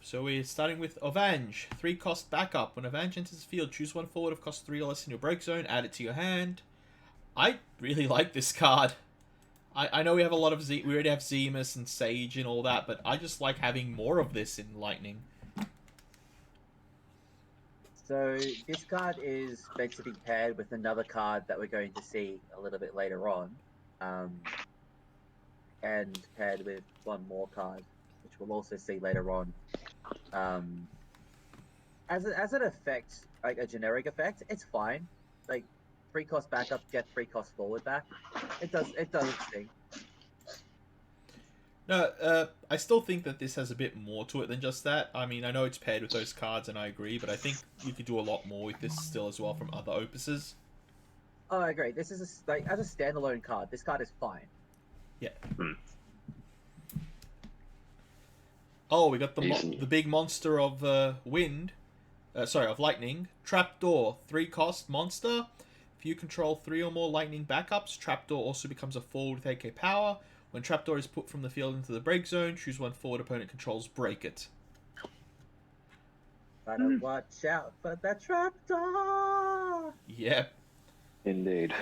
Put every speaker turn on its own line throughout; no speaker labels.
So we're starting with Avenge. 3 cost backup. When Avenge enters the field, choose one forward of cost 3 or less in your break zone, add it to your hand. I really like this card. I know we have a lot of we already have Zemus and Sage and all that, but I just like having more of this in Lightning.
So this card is meant to be paired with another card that we're going to see a little bit later on, and paired with one more card, which we'll also see later on. As an effect, like a generic effect, it's fine. Like 3 cost backup, get 3 cost forward back. It does its thing.
No, I still think that this has a bit more to it than just that. I mean, I know it's paired with those cards, and I agree, but I think you could do a lot more with this still as well from other opuses.
Oh, I agree. This is like as a standalone card. This card is fine.
Yeah.
Hmm.
Oh, we got the
Easy.
the big monster of wind. Of lightning. Trapdoor, 3 cost monster. If you control 3 or more lightning backups, Trapdoor also becomes a forward with 8k power. When Trapdoor is put from the field into the break zone, choose one forward opponent controls, break it.
Gotta watch out for that trapdoor.
Yep.
Indeed.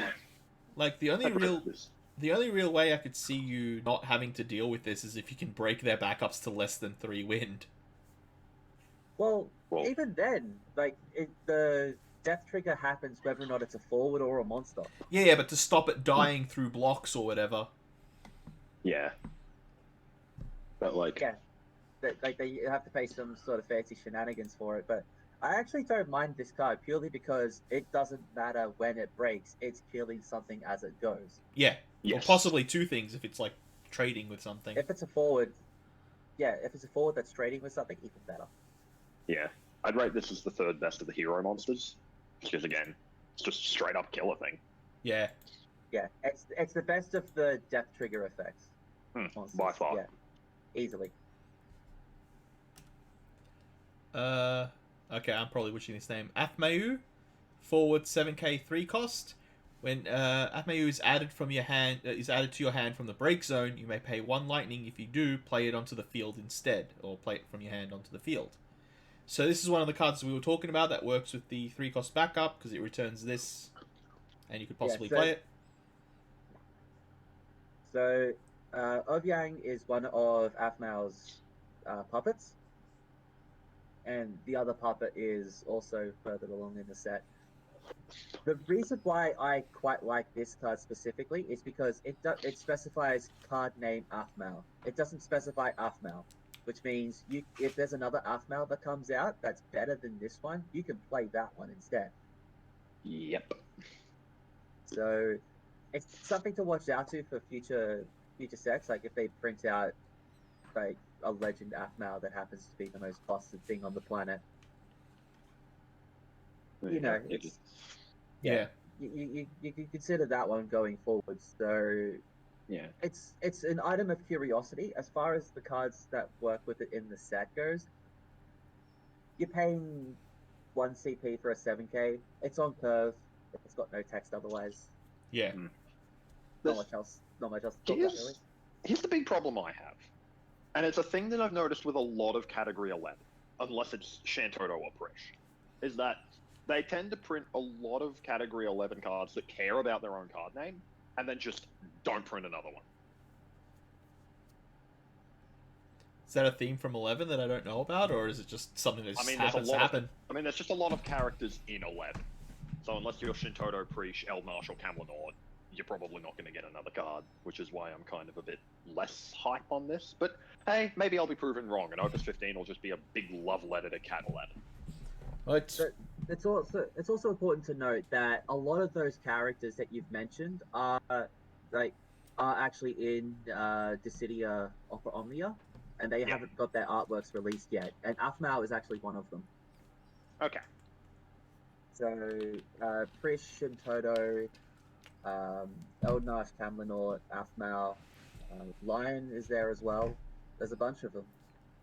Like the only real way I could see you not having to deal with this is if you can break their backups to less than 3 wind.
Well, even then, like the death trigger happens whether or not it's a forward or a monster.
Yeah, but to stop it dying through blocks or whatever.
Yeah. But like,
Yeah, they have to pay some sort of fancy shenanigans for it. But I actually don't mind this card purely because it doesn't matter when it breaks; it's killing something as it goes.
Yeah,
yes.
or possibly 2 things if it's like trading with something.
If it's a forward, yeah, if it's a forward that's trading with something, even better.
Yeah, I'd rate this as the 3rd best of the hero monsters, because again, it's just straight up kill a thing.
Yeah.
Yeah, it's the best of the death trigger effects.
By far.
Yeah, easily.
Okay, I'm probably butchering his name. Athmayu, forward 7k 3 cost. When Athmayu is added from your hand, is added to your hand from the break zone, you may pay 1 lightning. If you do, play it onto the field instead, or play it from your hand onto the field. So this is one of the cards we were talking about that works with the 3 cost backup because it returns this, and you could possibly play it.
So, Obyang is one of Athmao's puppets, and the other puppet is also further along in the set. The reason why I quite like this card specifically is because it specifies card name Athmao. It doesn't specify Athmao, which means if there's another Athmao that comes out that's better than this one, you can play that one instead.
Yep.
So it's something to watch out to for future sets. Like if they print out like a legend Athmao that happens to be the most busted thing on the planet, you know, it's
yeah.
You can consider that one going forward. So
yeah,
it's an item of curiosity as far as the cards that work with it in the set goes. You're paying 1 CP for a 7k. It's on curve. It's got no text otherwise.
Yeah.
Not much else to talk about, really.
Here's the big problem I have. And it's a thing that I've noticed with a lot of Category 11, unless it's Shantoto or Prish, is that they tend to print a lot of Category 11 cards that care about their own card name, and then just don't print another one.
Is that a theme from 11 that I don't know about, or is it just something that happens to happen?
There's just a lot of characters in 11. So unless you're Shintoto, Prish, Eldmarsh, or Camlanord, you're probably not going to get another card, which is why I'm kind of a bit less hype on this. But hey, maybe I'll be proven wrong, and Opus 15 will just be a big love letter to Cat 11.
It's also important to note that a lot of those characters that you've mentioned are actually in Dissidia Opera Omnia, and they haven't got their artworks released yet. And Athmao is actually one of them.
Okay.
So Prish, Shintoto, Eldnash, Camlanort, Athmao, Lion is there as well. There's a bunch of them.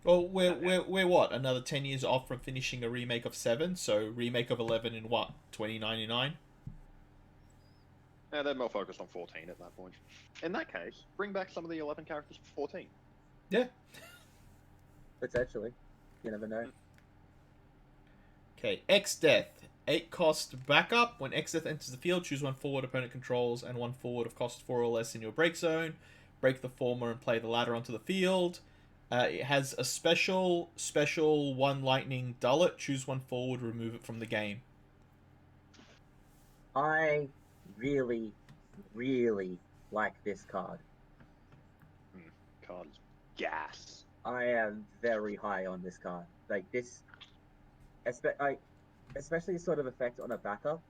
Well, we're what? Another 10 years off from finishing a remake of 7, so remake of 11 in what? 2099?
Yeah, they're more focused on 14 at that point. In that case, bring back some of the 11 characters for 14.
Yeah.
Potentially. You never know.
Okay, X-Death. 8 cost backup. When X-Death enters the field, choose one forward opponent controls and one forward of cost 4 or less in your break zone. Break the former and play the latter onto the field. It has a special 1 lightning dull it. Choose one forward, remove it from the game.
I really, really like this card.
Card is gas.
I am very high on this card. Like this, especially the sort of effect on a backup.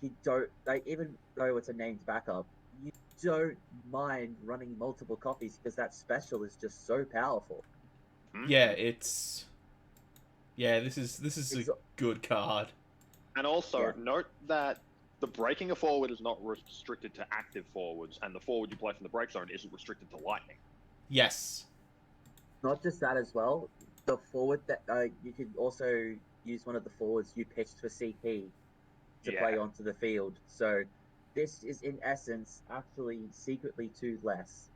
You don't like, even though it's a named backup, you don't mind running multiple copies because that special is just so powerful.
Yeah, this is a good card.
And also note that the breaking a forward is not restricted to active forwards, and the forward you play from the break zone isn't restricted to lightning.
Yes.
Not just that as well. The forward that you can also use one of the forwards you pitched for CP to play onto the field. So this is in essence actually secretly 2 less.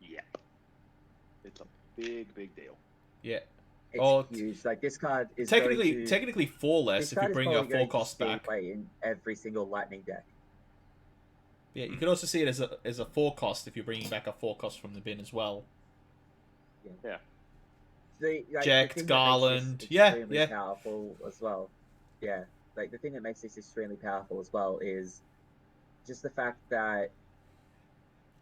Yep. It's a big deal.
Yeah.
It's huge. Like this card is
technically 4 less if you bring a 4 cost back.
In every single lightning deck.
Yeah, you could also see it as a 4 cost if you're bringing back a 4 cost from the bin as well.
Yeah.
Jacked, Garland,
extremely powerful as well. Yeah, like the thing that makes this extremely powerful as well is just the fact that,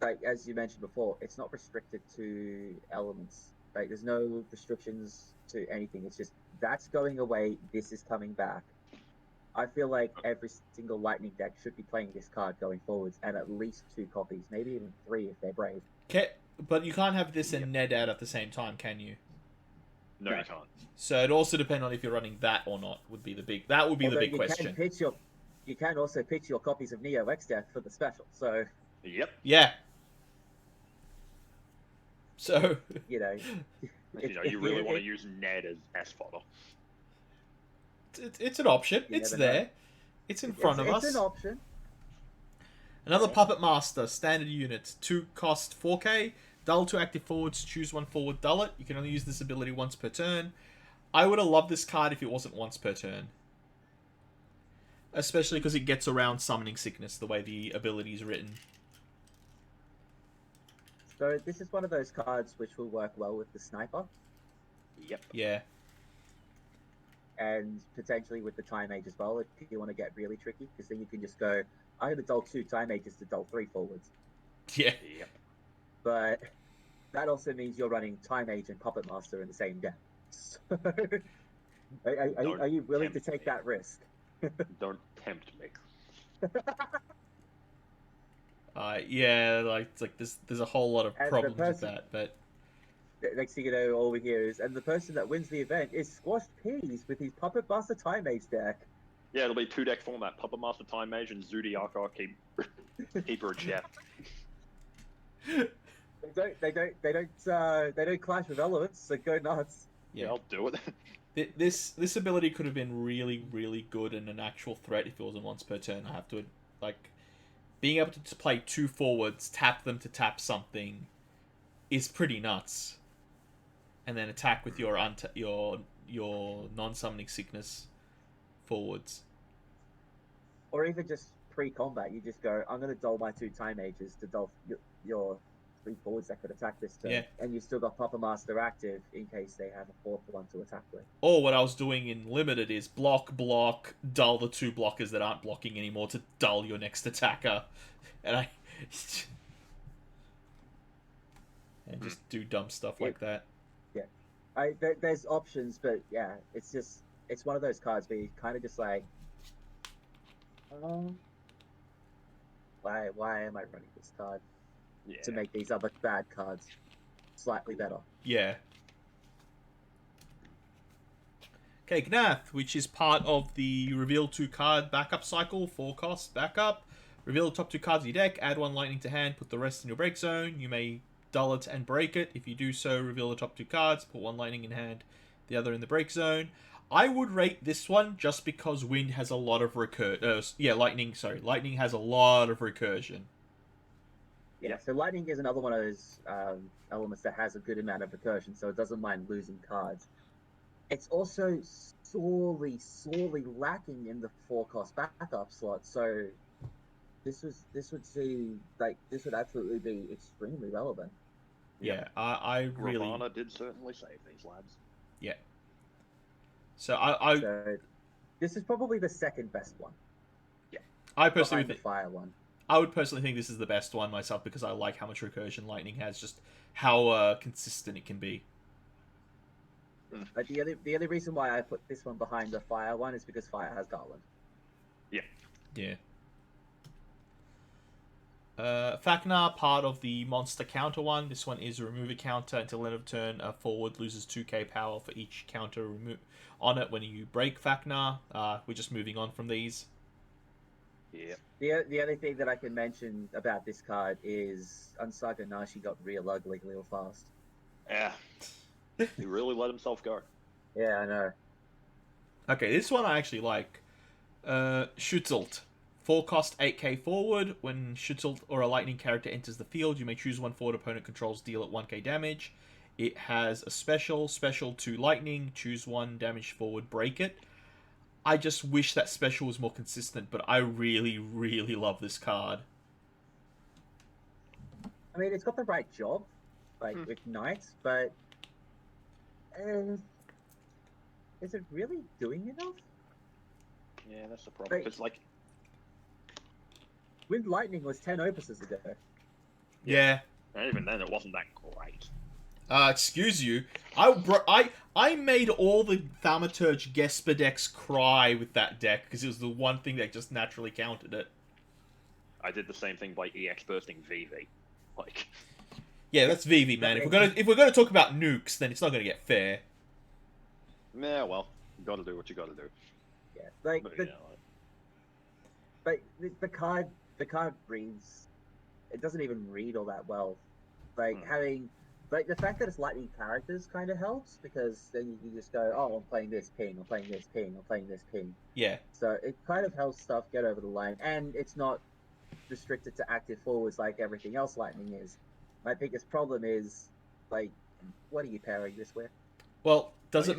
like as you mentioned before, it's not restricted to elements. Like there's no restrictions to anything. It's just that's going away. This is coming back. I feel like every single lightning deck should be playing this card going forwards, and at least 2 copies, maybe even 3 if they're brave.
But you can't have this and Ned out at the same time, can you?
No, you can't.
So it also depends on if you're running that or not. Would be the big question.
You can also pitch your copies of Neo X-Death for the special. So.
Yep.
Yeah. So.
You really want to use Ned as S fodder.
It's an option. It's there. Know. It's in front of us.
It's an option.
Another Puppet Master, standard unit. 2 cost 4k. Dull 2 active forwards. Choose 1 forward, dull it. You can only use this ability once per turn. I would have loved this card if it wasn't once per turn. Especially because it gets around Summoning Sickness, the way the ability is written.
So this is one of those cards which will work well with the Sniper.
Yep.
Yeah.
And potentially with the Time Mage as well, if you want to get really tricky, because then you can just go, I'm going to dull 2 Time Mages to dull 3 forwards.
Yeah.
Yep.
But that also means you're running Time Mage and Puppet Master in the same deck. So, are you willing to take that risk?
Don't tempt me.
Yeah, there's a whole lot of problems with that, but
next thing you know, all we hear is, and the person that wins the event is SquashedPeas with his Puppet Master Time Mage deck.
Yeah, it'll be 2-deck format: Puppet Master Time Mage and Zodiac Keeper of Jeff.
They don't clash with elements, so go nuts.
Yeah, I'll do it.
This ability could have been really, really good and an actual threat if it wasn't once per turn. I have to, being able to play 2 forwards, tap them to tap something, is pretty nuts. And then attack with your non-summoning sickness forwards.
Or even just pre-combat, you just go, I'm going to dull my 2 Time Mages to dull your 3 forwards that could attack this turn.
Yeah.
And you've still got Puppet Master active in case they have a 4th one to attack with.
Or what I was doing in Limited is block, dull the 2 blockers that aren't blocking anymore to dull your next attacker. And just do dumb stuff like that.
Yeah. There's options, but yeah, it's one of those cards where you kind of just like, why am I running this card?
Yeah.
To make these other bad cards slightly better.
Yeah. Okay, Gnath, which is part of the reveal 2 card backup cycle, 4 cost backup. Reveal the top 2 cards of your deck, add 1 lightning to hand, put the rest in your break zone. You may dull it and break it. If you do so, reveal the top 2 cards, put 1 lightning in hand, the other in the break zone. I would rate this one just because Wind has a lot of Lightning has a lot of recursion.
Yeah, so Lightning is another one of those elements that has a good amount of recursion, so it doesn't mind losing cards. it's also sorely lacking in the 4-cost backup slot. So this would absolutely be extremely relevant.
Yeah, I really.
Ravana did certainly save these lads.
Yeah. So I
So this is probably the second best one.
I personally
behind the
think
fire one.
I would personally think this is the best one myself because I like how much recursion lightning has, just how consistent it can be.
But the only reason why I put this one behind the fire one is because fire has Garland.
Yeah. Faknar, part of the monster counter one. This one is remove a counter until end of turn. A forward loses 2k power for each counter on it when you break Faknar. We're just moving on from these.
Yeah.
The only thing that I can mention about this card is Unsaga Nashi got real ugly real fast.
Yeah. He really let himself go.
Yeah, I know.
Okay, this one I actually like. Schutzelt. 4 cost 8k forward. When Schutzelt or a lightning character enters the field, you may choose one forward opponent controls, deal it 1k damage. It has a special 2 lightning, choose one damage forward, break it. I just wish that special was more consistent, but I really, really love this card.
I mean, it's got the right job, with knights, but is it really doing enough?
Yeah, that's the problem. Because,
Wind Lightning was 10 opuses ago.
Yeah.
And even then, it wasn't that great.
Excuse you. I made all the Thaumaturge Gesper decks cry with that deck because it was the one thing that just naturally countered it.
I did the same thing by EX bursting VV.
Yeah, that's VV, man. If we're gonna talk about nukes, then it's not gonna get fair.
Yeah, well, you gotta do what you gotta do.
Yeah, the card reads. It doesn't even read all that well. Having the fact that it's lightning characters kind of helps because then you can just go, oh, I'm playing this ping, I'm playing this ping, I'm playing this ping.
Yeah.
So it kind of helps stuff get over the line, and it's not restricted to active forwards like everything else lightning is. My biggest problem is what are you pairing this with?
Well, does it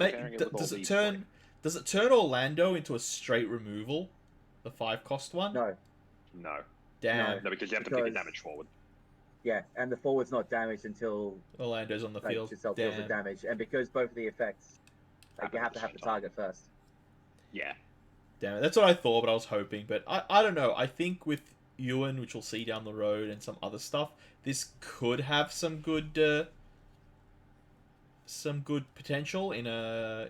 turn Orlando into a straight removal? The 5 cost one?
No.
Damn.
No, because you have to pick a damage forward.
Yeah, and the forward's not damaged until
Orlando's on the field.
Itself deals the damage, and because both of the effects, you have to have the target first.
Yeah.
Damn it, that's what I thought, but I was hoping. But I don't know. I think with Ewan, which we'll see down the road, and some other stuff, this could have some good potential in a.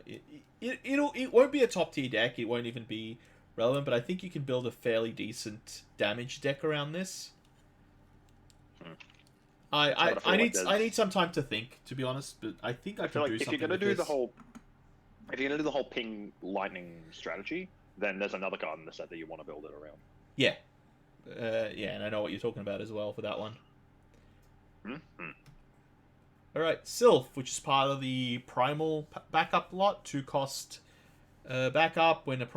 It won't be a top tier deck. It won't even be relevant, but I think you can build a fairly decent damage deck around this. I need some time to think, to be honest, but I think I can do something.
If you're gonna do the whole ping lightning strategy, then there's another card in the set that you want to build it around.
Yeah. And I know what you're talking about as well for that one. Alright, Sylph, which is part of the Primal backup lot, 2 cost backup. When a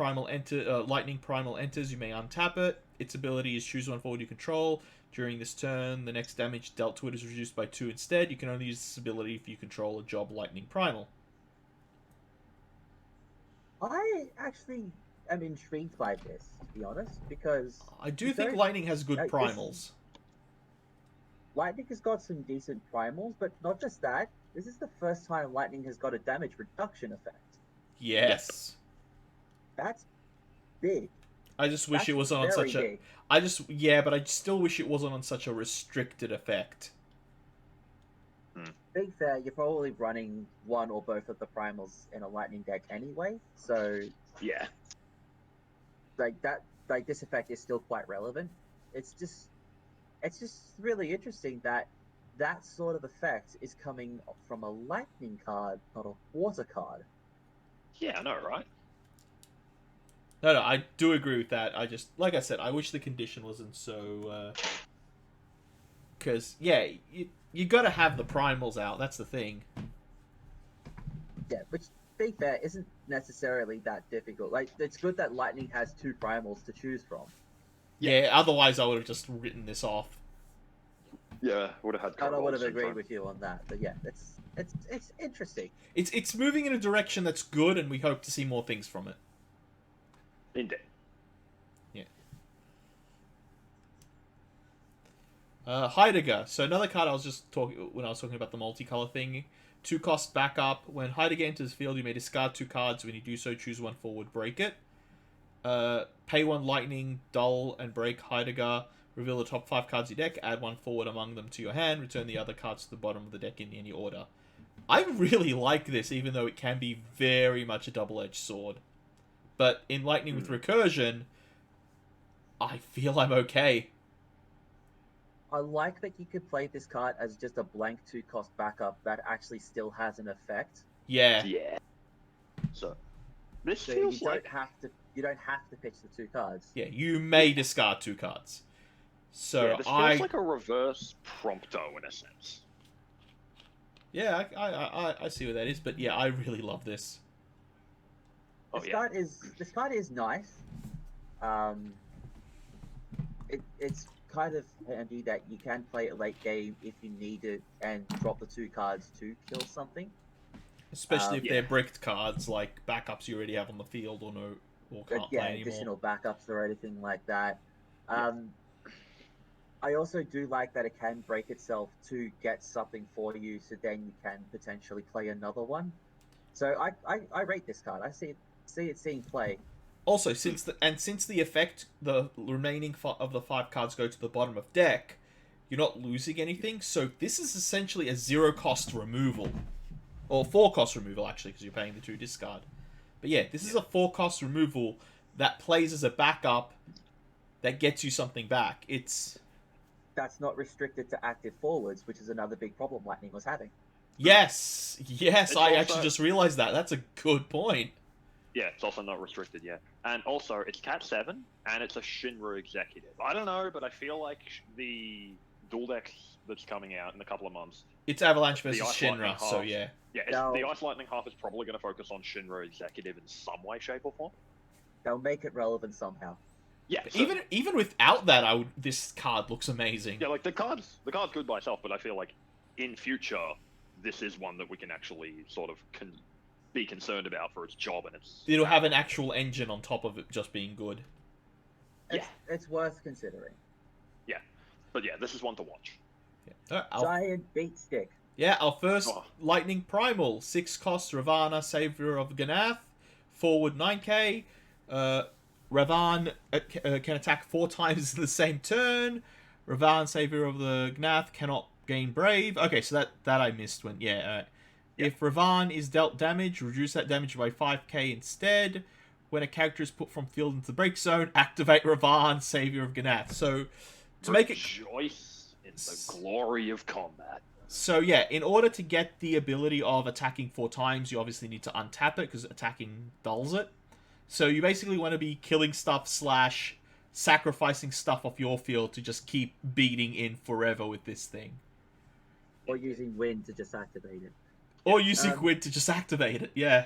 Lightning Primal enters, you may untap it. Its ability is choose one forward you control. During this turn, the next damage dealt to it is reduced by 2 instead. You can only use this ability if you control a job Lightning Primal.
I actually am intrigued by this, to be honest, because
I do think Lightning has good primals.
Lightning has got some decent primals, but not just that. This is the first time Lightning has got a damage reduction effect.
Yes.
That's big.
I just wish it wasn't on such a... but I still wish it wasn't on such a restricted effect.
Being fair, you're probably running one or both of the primals in a lightning deck anyway, so
yeah,
this effect is still quite relevant. It's just really interesting that sort of effect is coming from a lightning card, not a water card.
Yeah, I know, right?
No, I do agree with that. I just, like I said, I wish the condition wasn't so... Because, yeah, you got to have the primals out. That's the thing.
Yeah, which, to be fair, isn't necessarily that difficult. It's good that Lightning has 2 primals to choose from.
Yeah, otherwise I would have just written this off.
Yeah, would have had...
I would have agreed with you on that, but yeah, It's interesting.
It's moving in a direction that's good, and we hope to see more things from it.
Indeed.
Yeah. Heidegger. So another card I was just talking when I was talking about the multicolor thing. 2-cost backup. When Heidegger enters the field, you may discard 2 cards. When you do so, choose 1 forward, break it. Pay 1 lightning, dull, and break Heidegger. Reveal the top 5 cards of your deck. Add 1 forward among them to your hand. Return the other cards to the bottom of the deck in any order. I really like this, even though it can be very much a double-edged sword. But in Lightning with Recursion, I feel I'm okay.
I like that you could play this card as just a blank 2-cost backup that actually still has an effect.
Yeah.
Yeah. So this
So
feels
you
like
don't have to pitch the 2 cards.
Yeah, you may discard 2 cards. So
this feels like a reverse Prompto in a sense.
Yeah, I see what that is, but yeah, I really love this.
This card is nice. It's kind of handy that you can play it late game if you need it and drop the 2 cards to kill something.
Especially if they're bricked cards, like backups you already have on the field or can't play anymore.
Additional backups or anything like that. I also do like that it can break itself to get something for you, so then you can potentially play another one. So I rate this card. I see it seeing play.
Also, since the effect, the remaining of the 5 cards go to the bottom of deck, you're not losing anything. So this is essentially a 0-cost removal, or 4-cost removal actually, because you're paying the 2 discard. But yeah, this is a 4-cost removal that plays as a backup that gets you something back.
That's not restricted to active forwards, which is another big problem Lightning was having.
Yes, I actually just realized that. That's a good point.
Yeah, it's also not restricted, yeah. And also, it's Cat 7, and it's a Shinra executive. I don't know, but I feel like the dual deck that's coming out in a couple of months...
It's Avalanche versus Shinra, so yeah.
Yeah, the Ice Lightning half is probably going to focus on Shinra executive in some way, shape, or form.
They'll make it relevant somehow.
Yeah, so,
even without that, this card looks amazing.
Yeah, like the card's good by itself, but I feel like in future, this is one that we can actually sort of be concerned about for its job, and
it'll have an actual engine on top of it just being good.
It's worth considering.
Yeah, but yeah, this is one to watch.
Yeah.
Giant beat stick.
Yeah, our first Lightning Primal, 6-cost Ravana, Savior of Ganath, forward 9k. Ravan can attack 4 times in the same turn. Ravan, Savior of the Gnath, cannot gain Brave. Okay, so that I missed when... Yeah, alright. If Ravan is dealt damage, reduce that damage by 5k instead. When a character is put from field into the break zone, activate Ravan, Savior of Ganath. So, to make it...
Rejoice in the glory of combat.
So yeah, in order to get the ability of attacking 4 times, you obviously need to untap it, because attacking dulls it. So you basically want to be killing stuff / sacrificing stuff off your field to just keep beating in forever with this thing.
Or using wind to just activate it.
Or using wind to just activate it, yeah.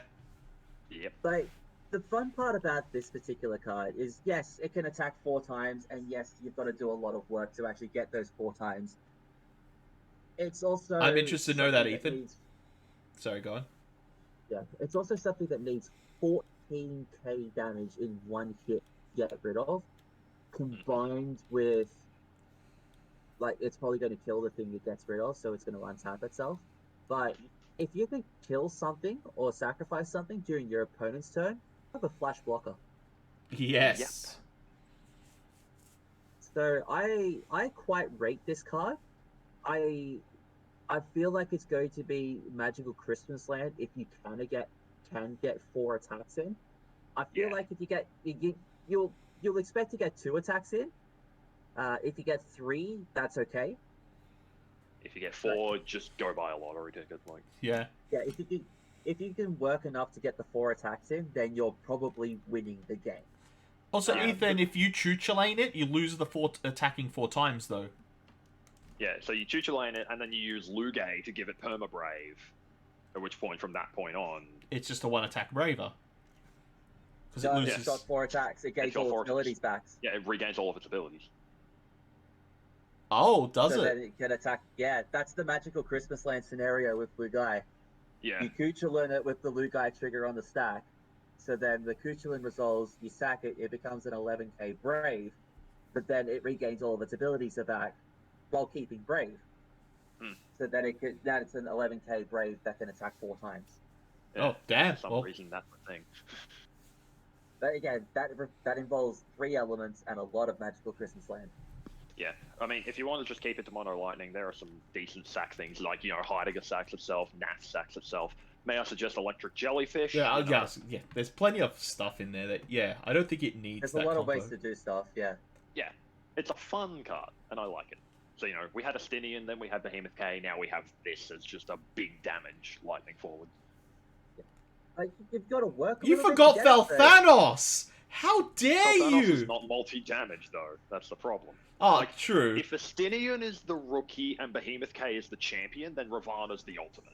Yep.
But the fun part about this particular card is, yes, it can attack 4 times, and yes, you've got to do a lot of work to actually get those 4 times. It's also...
I'm interested to know that, Ethan. Sorry, go on.
Yeah, it's also something that needs 14k damage in 1 hit to get rid of, combined with, like, it's probably going to kill the thing it gets rid of, so it's going to untap itself. But if you can kill something or sacrifice something during your opponent's turn, you have a flash blocker.
Yes.
Yep.
So I quite rate this card. I feel like it's going to be Magical Christmas Land if you can get 4 attacks in. I feel like if you'll expect to get 2 attacks in. If you get 3, that's okay.
If you get 4, just go buy a lottery ticket. Like
yeah.
If you can work enough to get the 4 attacks in, then you're probably winning the game.
Also, Ethan, if you Chuchulane it, you lose the attacking 4 times though.
Yeah, so you Chuchulane it, and then you use Lugay to give it Perma Brave. At which point, from that point on,
it's just a 1-attack Braver. Because
it loses. It's got 4 attacks. It gains all its abilities back.
Yeah, it regains all of its abilities.
Oh, does
so
it?
that it can attack. Yeah, that's the magical Christmas land scenario with Lugai.
Yeah.
You Kuchulin it with the Lugai trigger on the stack. So then the Kuchulin resolves, you sack it, it becomes an 11k Brave, but then it regains all of its abilities back while keeping Brave.
Hmm.
So then it's an 11k Brave that can attack 4 times.
Yeah,
Oh, damn.
For some
Well,
reason, that's the thing.
But again, that involves 3 elements and a lot of magical Christmas land.
Yeah, I mean, if you want to just keep it to mono lightning, there are some decent sack things like Heidegger sacks itself, Nath sacks itself. May I suggest electric jellyfish?
yeah,
you know?
yeah, yeah. There's plenty of stuff in there that, yeah, I don't think it needs
There's
that
a lot
combo.
of ways to do stuff, yeah.
Yeah, it's a fun card, and I like it. So we had Astinian, then we had Behemoth K, now we have this as just a big damage lightning forward.
Like, you've got to work.
You forgot Thalthanos! How dare
Thanos is
you!
not multi-damage though. That's the problem.
Oh, true.
If Astinian is the rookie and Behemoth K is the champion, then Ravana's the ultimate.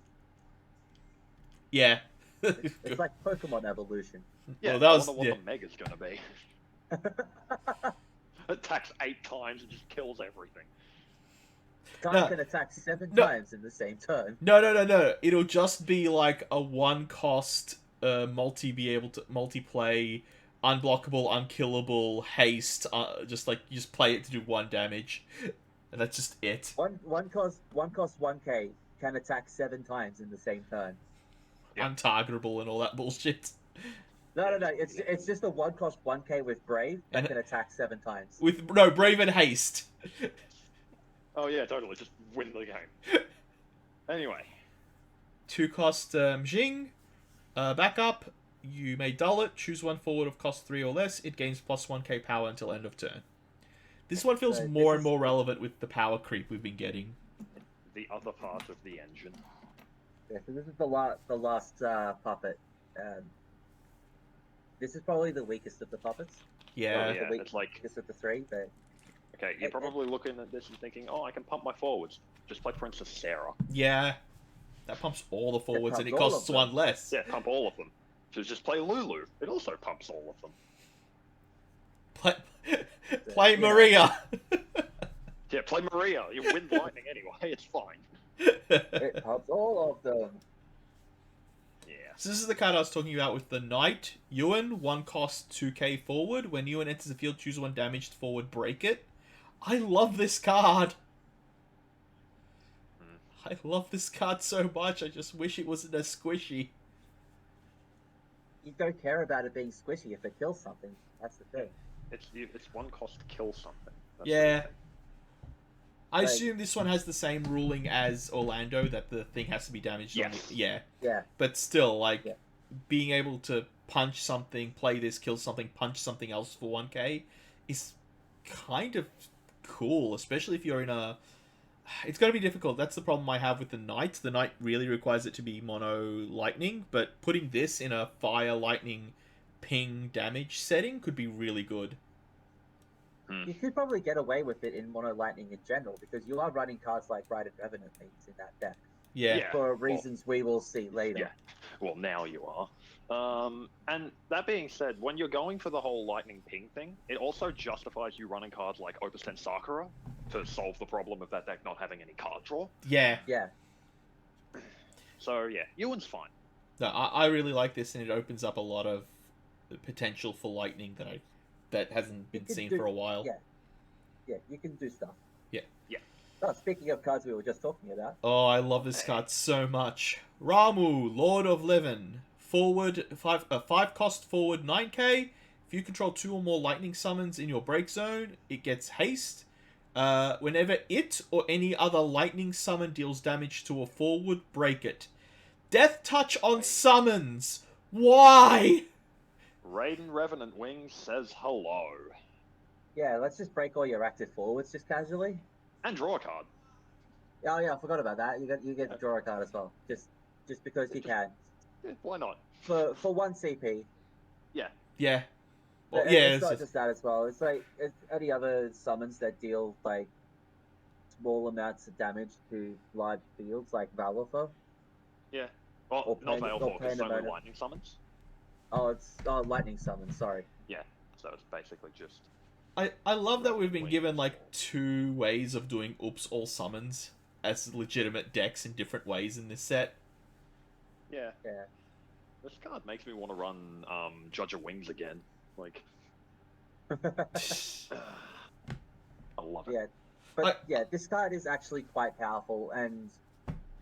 Yeah.
It's like Pokemon evolution.
Yeah,
Well, that
I
was-
wonder what
yeah.
the Mega's gonna be. Attacks 8 times and just kills everything.
Guy can attack 7
No.
times in the same turn.
No. It'll just be like a 1-cost multiplay, unblockable, unkillable, haste. Just play it to do 1 damage, and that's just it.
One cost 1k can attack 7 times in the same turn.
Yeah.
Untargetable and all that bullshit.
No. It's just a 1 cost 1k with Brave that
And-
can attack 7 times.
With no Brave and haste.
Oh yeah, totally. Just win the game. Anyway,
2-cost Jing. Backup. You may dull it. Choose 1 forward of cost 3 or less. It gains plus 1k power until end of turn. This one feels
So
more
this
and more relevant with the power creep we've been getting.
the other part of the engine.
Yeah, so this is the last puppet. This is probably the weakest of the puppets.
Yeah.
yeah,
the
it's like,
weakest of the 3, but
okay, you're probably looking at this and thinking, oh, I can pump my forwards. Just play Princess Sarah.
Yeah. That pumps all the forwards and it
pumps all
costs
of them.
1 less.
Yeah, pump all of them. So just play Lulu. It also pumps all of them.
Play
you know.
Maria.
Yeah, play Maria. You win lightning anyway. It's fine.
it pumps all of them.
Yeah.
So this is the card I was talking about with the Knight. Ewan, 1 cost 2k forward. When Ewan enters the field, choose 1 damaged forward, break it. I love this card. I love this card so much. I just wish it wasn't as squishy.
You don't care about it being squishy if it kills something. That's the thing.
It's 1 cost to kill something. That's
Yeah.
the thing.
I
Like-
assume this one has the same ruling as Orlando, that the thing has to be damaged.
Yes.
Yeah.
Yeah.
But still, like,
Yeah.
being able to punch something, play this, kill something, punch something else for 1k is kind of cool, especially if you're in a... It's going to be difficult. That's the problem I have with the Knight. The Knight really requires it to be mono lightning, but putting this in a fire lightning ping damage setting could be really good.
You could probably get away with it in mono lightning in general because you are running cards like Ride and Revenant Mates in that deck
Yeah.
Yeah.
for reasons we will see later.
Yeah. Well, now you are. And that being said, when you're going for the whole lightning ping thing, it also justifies you running cards like Opus 10 Sakura to solve the problem of that deck not having any card draw.
Yeah.
Yeah.
So yeah, Ewan's fine.
No, I really like this, and it opens up a lot of potential for lightning that hasn't been
can
seen
do-
for a while.
Yeah. Yeah, you can do stuff.
Yeah.
Yeah.
Oh, speaking of cards we were just talking about.
Oh, I love this card so much. Ramu, Lord of Livin. Forward, 5 cost forward 9k. If you control 2 or more lightning summons in your break zone, it gets haste. Whenever it or any other lightning summon deals damage to a forward, break it. Death touch on summons. Why?
Raiden Revenant Wings says hello.
Yeah, let's just break all your active forwards just casually.
And draw a card.
Oh yeah, I forgot about that. You get to draw a card as well. Just because you can.
Why not?
For 1 CP.
Yeah.
But
Well, yeah.
it's not just that as well. It's like any other summons that deal like small amounts of damage to large fields, like Valorfor.
Yeah. Well,
Or
not
Pan- or
Veilfor, because so many
Pandemonium.
lightning summons.
Oh, it's lightning summon. Sorry.
So it's basically just
I love that we've been
Wait.
given like 2 ways of doing Oops all summons as legitimate decks in different ways in this set.
Yeah.
Yeah.
This card makes me want to run Judge of Wings again. Like, I love it.
Yeah, but yeah, this card is actually quite powerful, and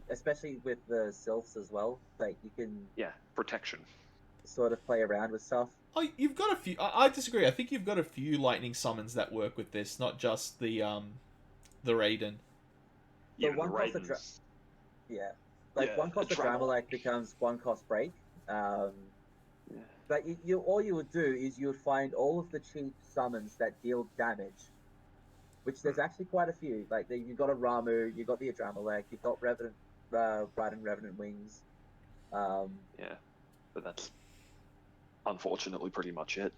especially with the sylphs as well. Like you can
Yeah, protection.
sort of play around with stuff.
Oh, you've got a few. I disagree. I think you've got a few lightning summons that work with this, not just the Raiden.
The
Even the
one cost of
Raidens.
Yeah, like
Yeah,
one cost
the
of Dramalek
Dramalek.
becomes one cost break.
Yeah.
But you all you would do is you would find all of the cheap summons that deal damage, which there's actually quite a few. Like you got a Ramu, you got the Adramelech, you got Revenant, Raiden Revenant Wings.
Yeah, but that's unfortunately pretty much it.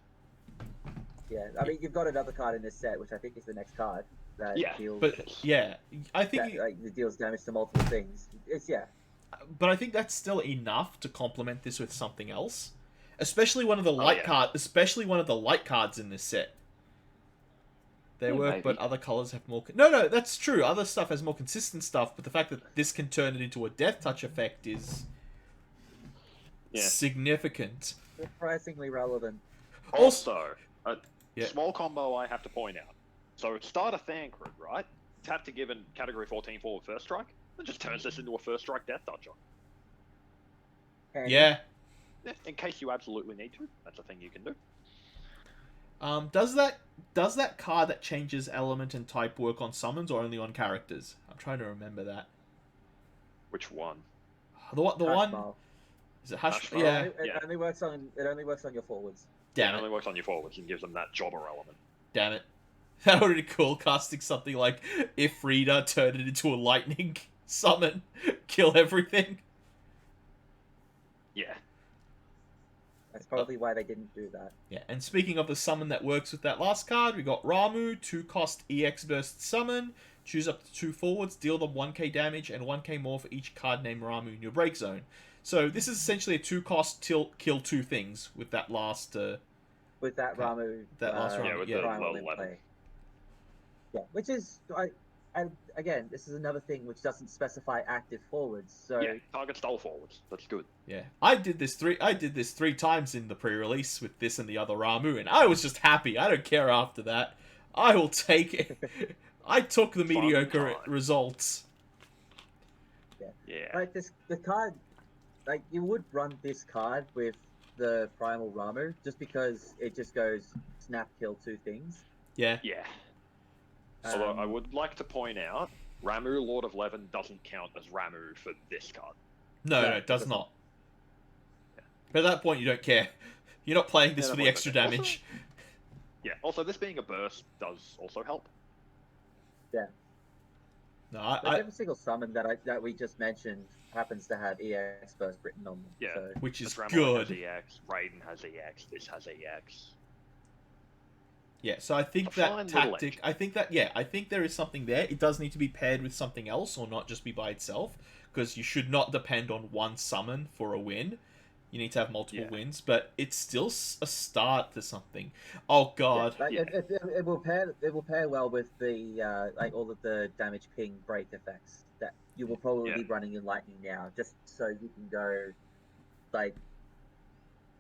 Yeah, I mean you've got another card in this set, which I think is the next card that
Yeah,
deals.
But yeah, I think
that, like, it deals damage to multiple things. It's
but I think that's still enough to complement this with something else. Especially one of the especially one of the light cards in this set. They
Yeah,
work,
maybe.
but other colors have more. No, that's true. Other stuff has more consistent stuff, but the fact that this can turn it into a death touch effect is significant.
surprisingly relevant.
Also, a
Yeah.
small combo I have to point out. So start a Thancred, right? Tap to give a category 14 forward first strike, and just turns this into a first strike death toucher.
And
Yeah.
Yeah, in case you absolutely need to, that's a thing you can do.
Does that card that changes element and type work on summons or only on characters? I'm trying to remember that.
Which one?
The one
Hashmal.
is it Hush?
Hashmal.
Yeah.
It only works on your forwards.
Damn
It
it.
only works on your forwards and gives them that jobber element.
Damn it. That would be cool, casting something like if Rita turned it into a lightning summon, kill everything.
Yeah.
That's probably why they didn't do that.
Yeah, and speaking of the summon that works with that last card, we got Ramu, 2-cost EX burst summon, choose up to 2 forwards, deal them 1k damage, and 1k more for each card named Ramu in your break zone. So this is essentially a 2-cost kill 2 things with that last...
With that
Okay.
Ramu,
That last Ramu,
Yeah, with
yeah.
the
primal
low
in
level.
play. Yeah, which is, and again, this is another thing which doesn't specify active forwards. So
Yeah, target stole forwards. That's good.
Yeah, I did this 3 times in the pre-release with this and the other Ramu, and I was just happy. I don't care after that. I will take it. I took the
Fun
mediocre
time.
results.
Yeah.
like the card, like you would run this card with the primal Ramu just because it just goes snap kill 2 things.
Yeah.
Yeah. Although I would like to point out, Ramu Lord of Levin doesn't count as Ramu for this card.
No,
No,
it does
does
not. But at that point, you don't care. You're not playing this
Yeah,
for
that
the
point
extra
doesn't-
damage.
Yeah. Also, this being a burst does also help.
No,
Like every single summon that we just mentioned happens to have EX burst written on them.
Yeah.
So.
which is
Adramelech
good.
has EX, Raiden has EX, this has EX.
Yeah, so I think
A
that
fine little
tactic,
edge.
I think there is something there. It does need to be paired with something else or not just be by itself, because you should not depend on one summon for a win. You need to have multiple wins, but it's still a start to something. Oh god.
Yeah, like,
Yeah.
it will pair well with the like all of the damage ping break effects that you will probably be running in lightning now, just so you can go like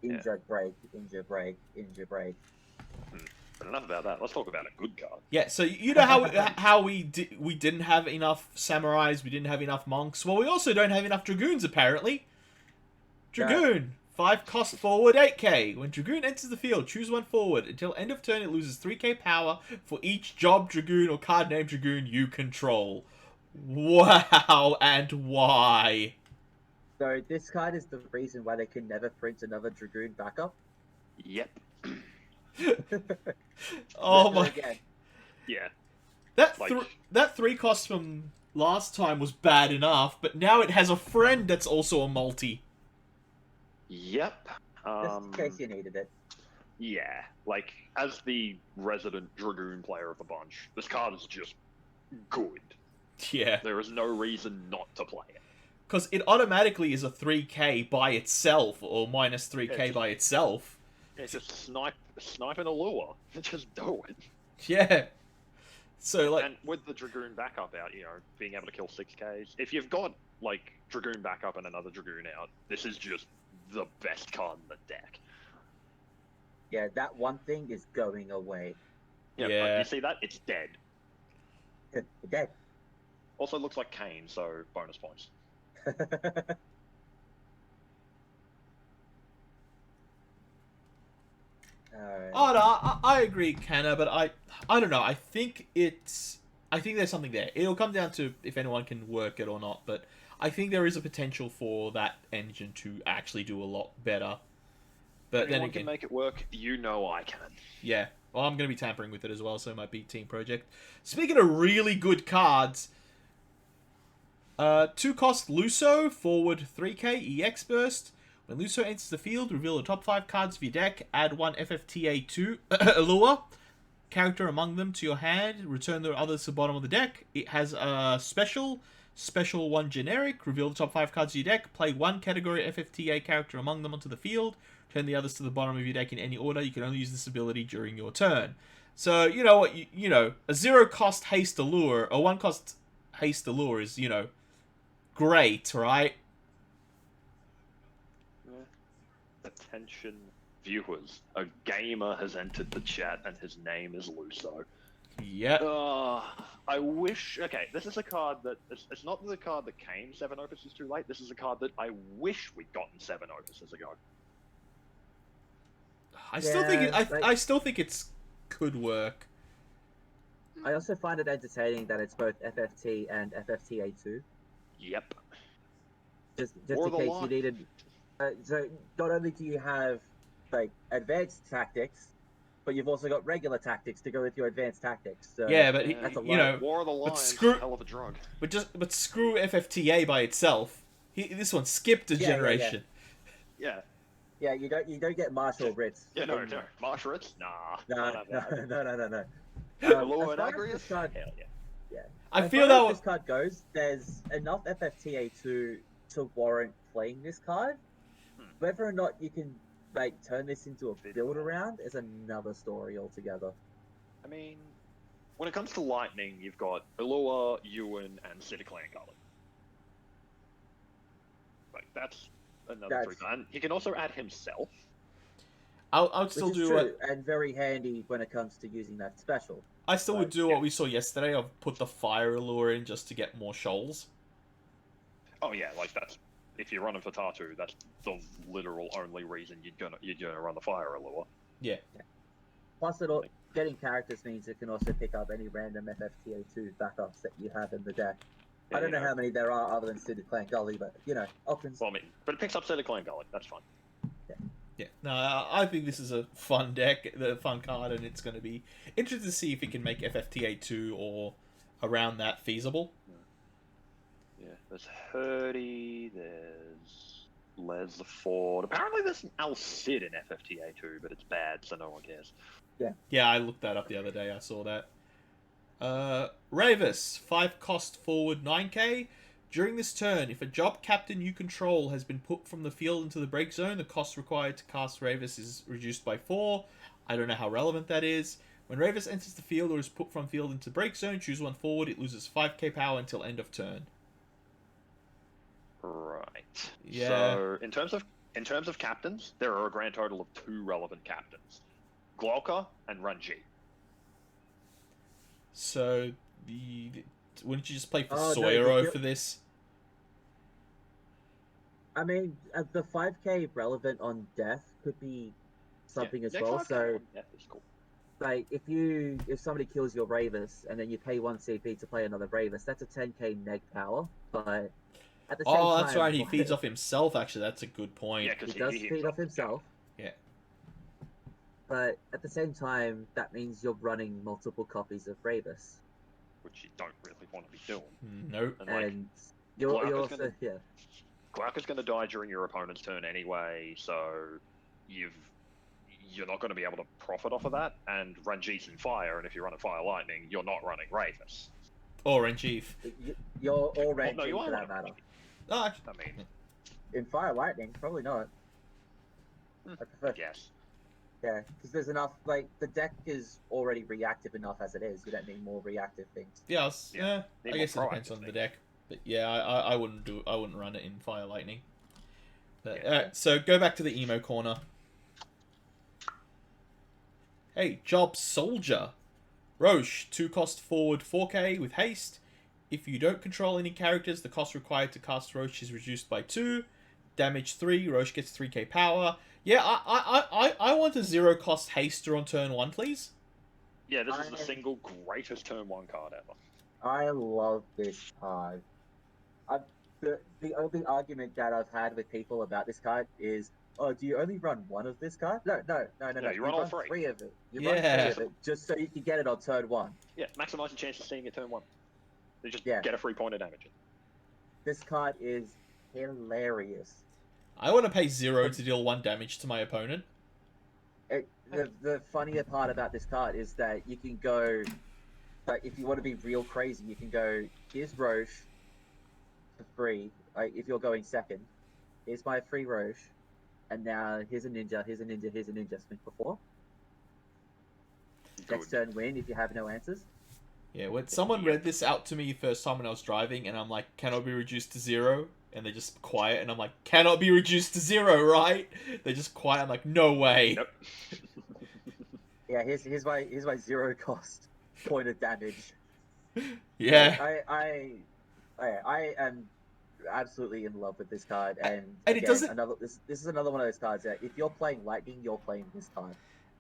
injure break, injure break, injure break.
But enough about that. Let's talk about a good card.
Yeah, so you know how we didn't have enough samurais, we didn't have enough monks. Well, we also don't have enough dragoons apparently. Dragoon, 5-cost forward, 8k. When Dragoon enters the field, choose 1 forward. Until end of turn, it loses 3k power for each job Dragoon or card name Dragoon you control. Wow, and why?
So this card is the reason why they can never print another Dragoon backup.
Yep.
Oh
But
my!
again,
Yeah.
That 3 cost from last time was bad enough, but now it has a friend that's also a multi.
Yep.
just in case you needed it.
Yeah. Like, as the resident Dragoon player of the bunch, this card is just good.
Yeah.
There is no reason not to play it.
Because it automatically is a 3k by itself, or minus 3k
Yeah,
by itself.
It's just snipe and a lure. Just do it.
Yeah. So like,
And with the Dragoon backup out, being able to kill 6Ks, if you've got, like, Dragoon backup and another Dragoon out, this is just the best card in the deck.
Yeah, that one thing is going away.
Yeah,
Yeah.
But you see that? It's dead.
Dead.
Also looks like Kane, so bonus points.
Alright.
oh no, I agree, Canna, but I don't know. I think there's something there. It'll come down to if anyone can work it or not, but I think there is a potential for that engine to actually do a lot better. But then
Anyone
again,
can make it work. You know I can.
yeah. Well, I'm going to be tampering with it as well, so it might be team project. Speaking of really good cards, 2 cost Luso, forward 3k, EX burst. When Luso enters the field, reveal the top 5 cards of your deck, add 1 FFTA2 Allure character among them to your hand, return the others to the bottom of the deck. It has a special 1 generic, reveal the top 5 cards of your deck, play 1 category FFTA character among them onto the field, turn the others to the bottom of your deck in any order. You can only use this ability during your turn. So, you know what, you know, a 0 cost haste allure, or 1 cost haste allure is, you know, great, right?
Attention viewers, a gamer has entered the chat and his name is Luso.
Yep.
I wish... Okay, this is a card that... It's not the card that came 7 Opuses too late. This is a card that I wish we'd gotten 7 Opuses ago.
I still think I still think it's could work.
I also find it entertaining that it's both FFT and FFTA2.
Yep.
Just in case you needed. So not only do you have like advanced tactics, but you've also got regular tactics to go with your advanced tactics. So
Yeah, but
that's a
you know,
War of the Lines,
screw-
hell of a drug.
but screw FFTA by itself. This one skipped a generation.
Yeah.
Yeah, you don't get martial Brits.
Yeah, no. Marsh Ritz? Nah.
No.
Allure and
as far as
Agrius?
this card,
Hell yeah.
yeah.
I
As
feel
far as
that
this card goes, there's enough FFTA2 to warrant playing this card. Whether or not you can like turn this into a build around is another story altogether.
I mean, when it comes to Lightning, you've got Allure, Ewan, and City Clan Gully. Like, that's another 3. And he can also add himself.
I'll still
Which is
do
true,
it.
and very handy when it comes to using that special.
I still would do what we saw yesterday of put the fire allure in just to get more shoals.
Oh yeah, like that's if you're running for Tatu, that's the literal only reason you're gonna run the fire allure.
Yeah.
Plus, getting characters means it can also pick up any random FFTA2 backups that you have in the deck.
Yeah,
I don't know how many there are other than City Clan Gully, but you know, options.
Well, I mean, but it picks up City Clan Gully. That's fine.
Yeah, no, I think this is a fun deck, the fun card, and it's going to be interesting to see if it can make FFTA2 or around that feasible.
Yeah, there's Hurdy, there's Les the Ford. Apparently there's an Al Cid in FFTA2, but it's bad, so no one cares.
Yeah, I looked that up the other day, I saw that. Ravis, 5 cost forward 9k. During this turn, if a job captain you control has been put from the field into the break zone, the cost required to cast Ravis is reduced by 4. I don't know how relevant that is. When Ravis enters the field or is put from field into break zone, choose 1 forward. It loses 5k power until end of turn.
Right.
Yeah.
So in terms of captains, there are a grand total of 2 relevant captains: Glauca and Ranji.
So wouldn't you just play for
Oh, no,
Soyero for this?
I mean, the 5k relevant on death could be something as well. So,
Death is cool.
like, if somebody kills your Ravis and then you pay 1 CP to play another Ravis, that's a 10k neg power. But at the same time,
That's right. He feeds off himself. Actually, that's a good point.
Yeah, because
he does feed off himself.
Yeah.
But at the same time, that means you're running multiple copies of Ravis.
which you don't really want to be doing.
Nope.
And like,
And you're also yeah.
Glauca's going to die during your opponent's turn anyway, so you're not going to be able to profit off of that. And Ranjit's in fire, and if you're running Fire Lightning, you're not running Ravis.
Or in chief.
You're already
no, you
for
are
that
running
matter.
Oh,
I mean,
In Fire Lightning, probably not. I prefer.
I guess.
Yeah, because there's enough. Like the deck is already reactive enough as it is. You don't need more reactive things.
Yeah,
Yeah.
I
Need
guess it
more
depends
proactive
on the
things.
deck. But yeah, I wouldn't do. I wouldn't run it in Fire Lightning. But,
Yeah.
so go back to the emo corner. Hey, Job Soldier. Roche, 2-cost forward 4k with haste. If you don't control any characters, the cost required to cast Roche is reduced by 2. Damage 3, Roche gets 3k power. Yeah, I want a 0-cost haster on turn 1, please.
Yeah, this is the single greatest turn 1 card ever.
I love this card. The only argument that I've had with people about this card is, oh, do you only run one of this card? No.
You run all three.
Three of it. You
Yeah.
run three of it just so you can get it on turn 1.
Yeah, maximize your chance of seeing it turn 1. You just
Yeah.
get a 3 point of damage.
This card is hilarious.
I want to pay 0 to deal 1 damage to my opponent.
The funnier part about this card is that you can go, like, if you want to be real crazy, you can go, here's Roche for free. Like, if you're going second, here's my free Roche, and now here's a ninja, here's a ninja, here's a ninja. Spin for 4. Next turn win if you have no answers.
Yeah, when someone read this out to me first time when I was driving, and I'm like, cannot be reduced to 0, and they're just quiet, and I'm like, cannot be reduced to 0, right? They're just quiet. I'm like, no way.
Nope.
Yeah, here's my 0-cost point of damage.
Yeah.
I am absolutely in love with this card, and
it
again,
doesn't.
This is another one of those cards that if you're playing Lightning, you're playing this card.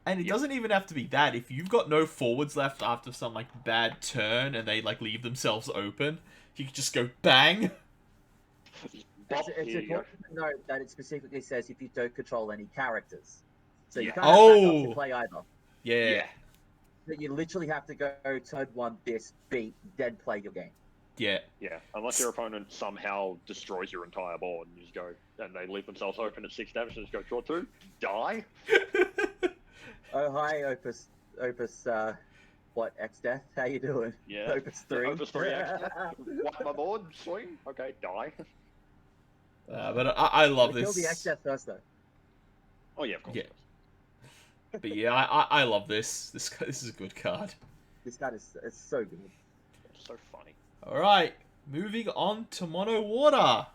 And it doesn't even have to be that. If you've got no forwards left after some like bad turn, and they like leave themselves open, you can just go bang.
It's important to note that it specifically says if you don't control any characters, so you can't
Oh.
have backups to play either.
Yeah.
But you literally have to go turn 1, this, beat, then play your game.
Yeah.
Yeah, unless your opponent somehow destroys your entire board and you just go, and they leave themselves open at 6 damage and just go draw 2, die.
Oh, hi, Opus, what, X-Death? How you doing?
Yeah.
Opus 3.
Opus 3 wipe my board, swing, okay, die.
But I love this.
Kill the X-Death first, though.
Oh yeah, of course.
Yeah. But yeah, I love this. This is a good card.
This card is so good.
It's so funny.
All right, moving on to Mono Water.